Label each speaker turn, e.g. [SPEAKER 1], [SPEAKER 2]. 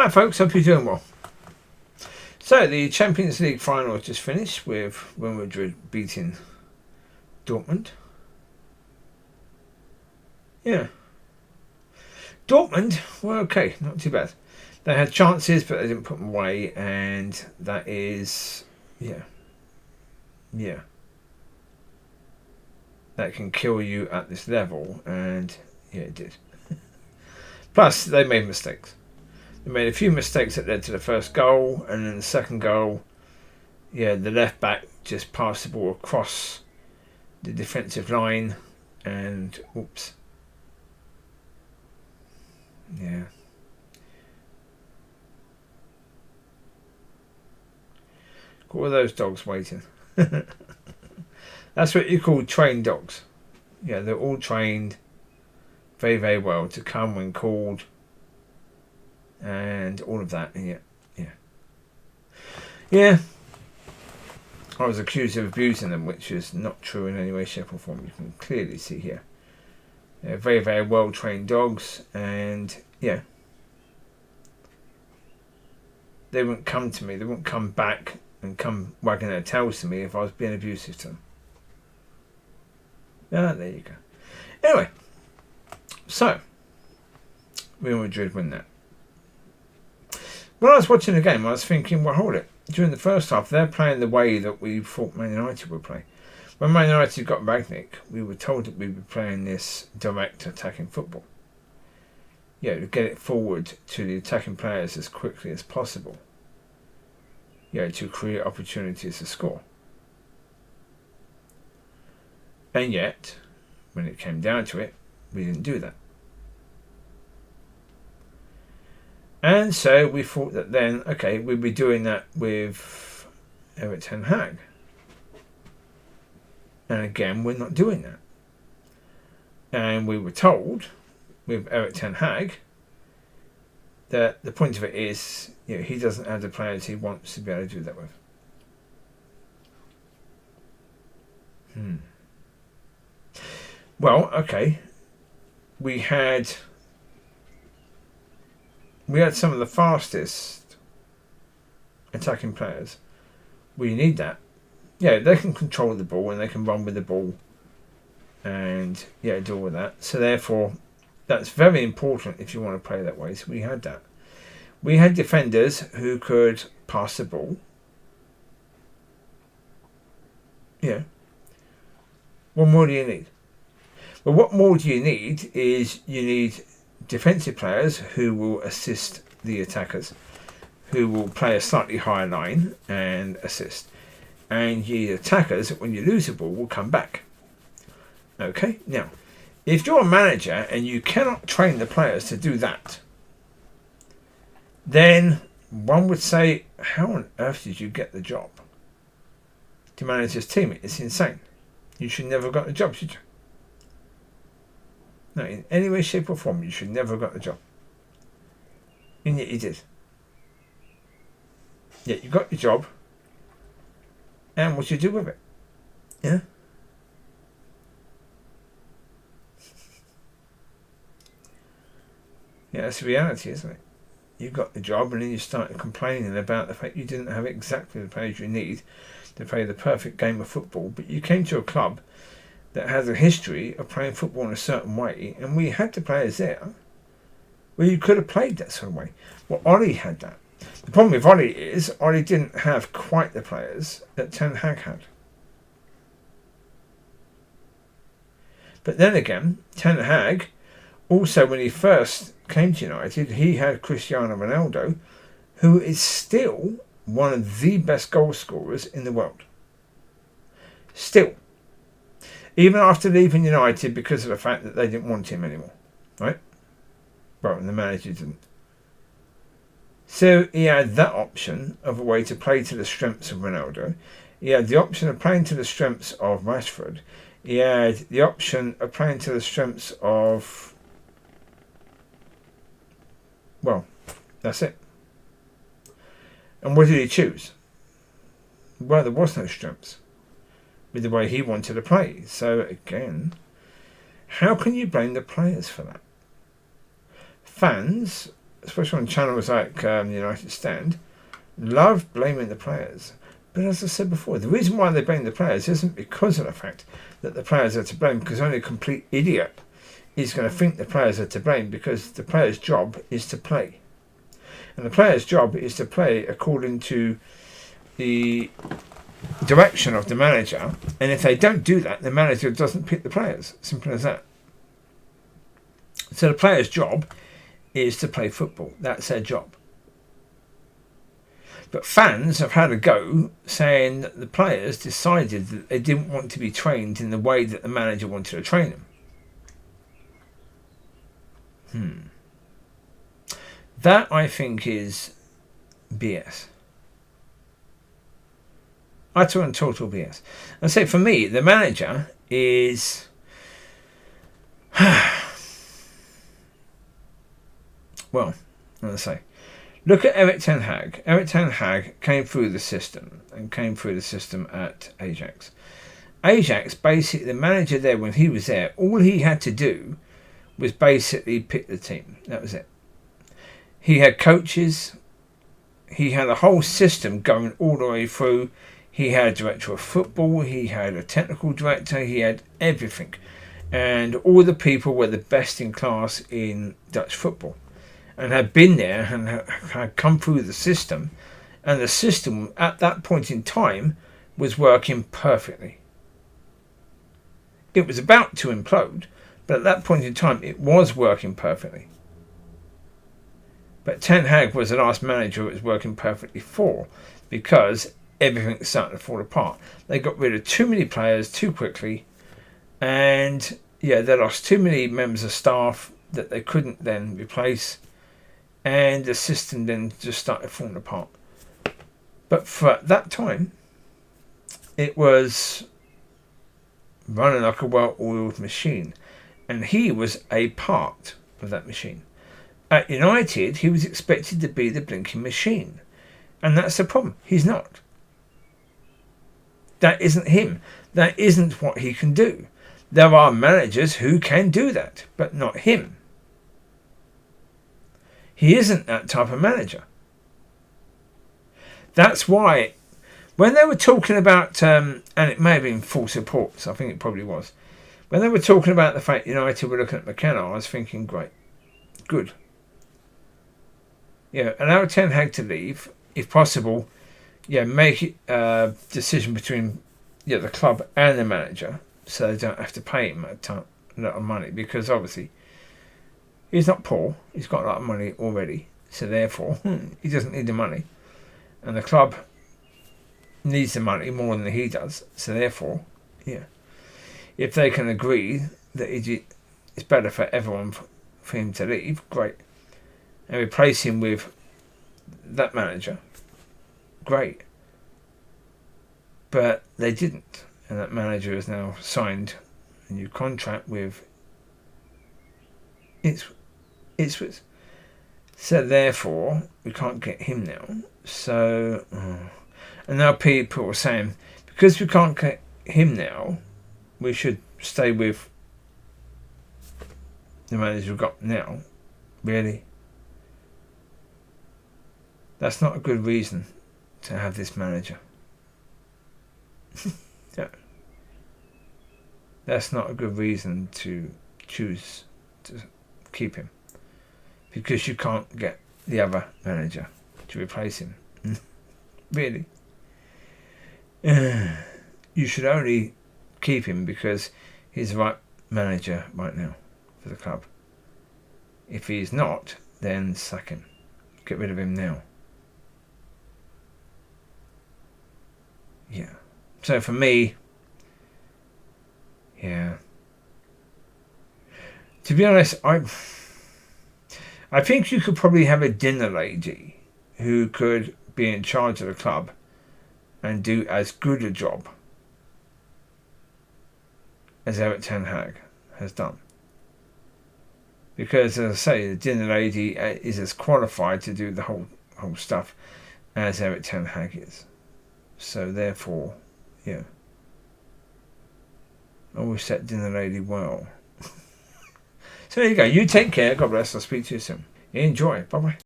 [SPEAKER 1] Hi folks, hope you're doing well. So the Champions League final just finished with Real Madrid beating Dortmund. Yeah. Dortmund were okay, not too bad. They had chances but they didn't put them away, and that is, yeah. That can kill you at this level, and yeah, it did. Plus, they made mistakes. They made a few mistakes that led to the first goal, and then the second goal, yeah, the left back just passed the ball across the defensive line, and oops. Yeah. Got all those dogs waiting. That's what you call trained dogs. Yeah, they're all trained very, very well to come when called and all of that. And yeah. I was accused of abusing them, which is not true in any way, shape or form. You can clearly see here. They're very, very well trained dogs, and yeah. They wouldn't come to me. They wouldn't come back and come wagging their tails to me if I was being abusive to them. Ah, there you go. Anyway, so Real Madrid win that. When I was watching the game, I was thinking, well, hold it. During the first half, they're playing the way that we thought Man United would play. When Man United got Rangnick, we were told that we were playing this direct attacking football. Yeah, to get it forward to the attacking players as quickly as possible. Yeah, to create opportunities to score. And yet, when it came down to it, we didn't do that. And so we thought that then, okay, we'd be doing that with Erik ten Hag. And again, we're not doing that. And we were told with Erik ten Hag that the point of it is, you know, he doesn't have the players he wants to be able to do that with. Well, okay. We had some of the fastest attacking players. We need that. Yeah, they can control the ball and they can run with the ball and yeah, do all that. So therefore, that's very important if you want to play that way. So we had that. We had defenders who could pass the ball. Yeah. What more do you need? Well, what more do you need is you need defensive players who will assist the attackers, who will play a slightly higher line and assist. And the attackers, when you lose the ball, will come back. Okay? Now, if you're a manager and you cannot train the players to do that, then one would say, how on earth did you get the job to manage this team? It's insane. You should never have got the job, should you? No, in any way, shape or form, you should never have got the job. And yet you did. Yet you got the job. And what you do with it? Yeah? Yeah, that's the reality, isn't it? You got the job and then you started complaining about the fact you didn't have exactly the players you need to play the perfect game of football, but you came to a club that has a history of playing football in a certain way, and we had the players there where you could have played that sort of way. Well, Ollie had that. The problem with Ollie is Ollie didn't have quite the players that Ten Hag had. But then again, Ten Hag, also when he first came to United, he had Cristiano Ronaldo, who is still one of the best goal scorers in the world. Still. Even after leaving United because of the fact that they didn't want him anymore. Right? Well, and the manager didn't. So he had that option of a way to play to the strengths of Ronaldo. He had the option of playing to the strengths of Rashford. He had the option of playing to the strengths of... Well, that's it. And what did he choose? Well, there was no strengths with the way he wanted to play. So again, how can you blame the players for that? Fans especially on channels like United Stand, love blaming the players. But as I said before, the reason why they blame the players isn't because of the fact that the players are to blame, because only a complete idiot is going to think the players are to blame, because the player's job is to play. And the player's job is to play according to the direction of the manager. And if they don't do that, the manager doesn't pick the players. Simple as that. So the player's job is to play football. That's their job. But fans have had a go saying that the players decided that they didn't want to be trained in the way that the manager wanted to train them. That, I think, is BS. Utter and total BS. And so for me, the manager is... well, as I say, look at Erik ten Hag. Erik ten Hag came through the system at Ajax. Ajax, basically, the manager there, when he was there, all he had to do was basically pick the team. That was it. He had coaches. He had a whole system going all the way through. He had a director of football. He had a technical director. He had everything. And all the people were the best in class in Dutch football, and had been there and had come through the system. And the system at that point in time was working perfectly. It was about to implode, but at that point in time it was working perfectly. But Ten Hag was the last manager it was working perfectly for, because everything started to fall apart. They got rid of too many players too quickly, and they lost too many members of staff that they couldn't then replace, and the system then just started falling apart. But for that time, it was running like a well-oiled machine, and he was a part of that machine. At United, he was expected to be the blinking machine, and that's the problem. He's not. That isn't him. That isn't what he can do. There are managers who can do that, but not him. He isn't that type of manager. That's why, when they were talking about, and it may have been false reports, I think it probably was, when they were talking about the fact United were looking at McKenna, I was thinking, great, good. Allow Ten Hag to leave, if possible. Make a decision between the club and the manager, so they don't have to pay him a lot of money, because obviously he's not poor. He's got a lot of money already, so therefore he doesn't need the money, and the club needs the money more than he does. So therefore, if they can agree that it's better for everyone for him to leave, great, and replace him with that manager, great. But they didn't, and that manager has now signed a new contract with Ipswich. So therefore, we can't get him now. So, and now people are saying, because we can't get him now, we should stay with the manager we've got now. Really? That's not a good reason to have this manager. That's not a good reason to choose to keep him, because you can't get the other manager to replace him. Really? You should only keep him because he's the right manager right now for the club. If he's not, then sack him. Get rid of him now. So for me, to be honest, I think you could probably have a dinner lady who could be in charge of the club and do as good a job as Erik ten Hag has done. Because, as I say, the dinner lady is as qualified to do the whole stuff as Erik ten Hag is. So therefore, always set dinner lady well. So there you go. You take care. God bless. I'll speak to you soon. Enjoy. Bye bye.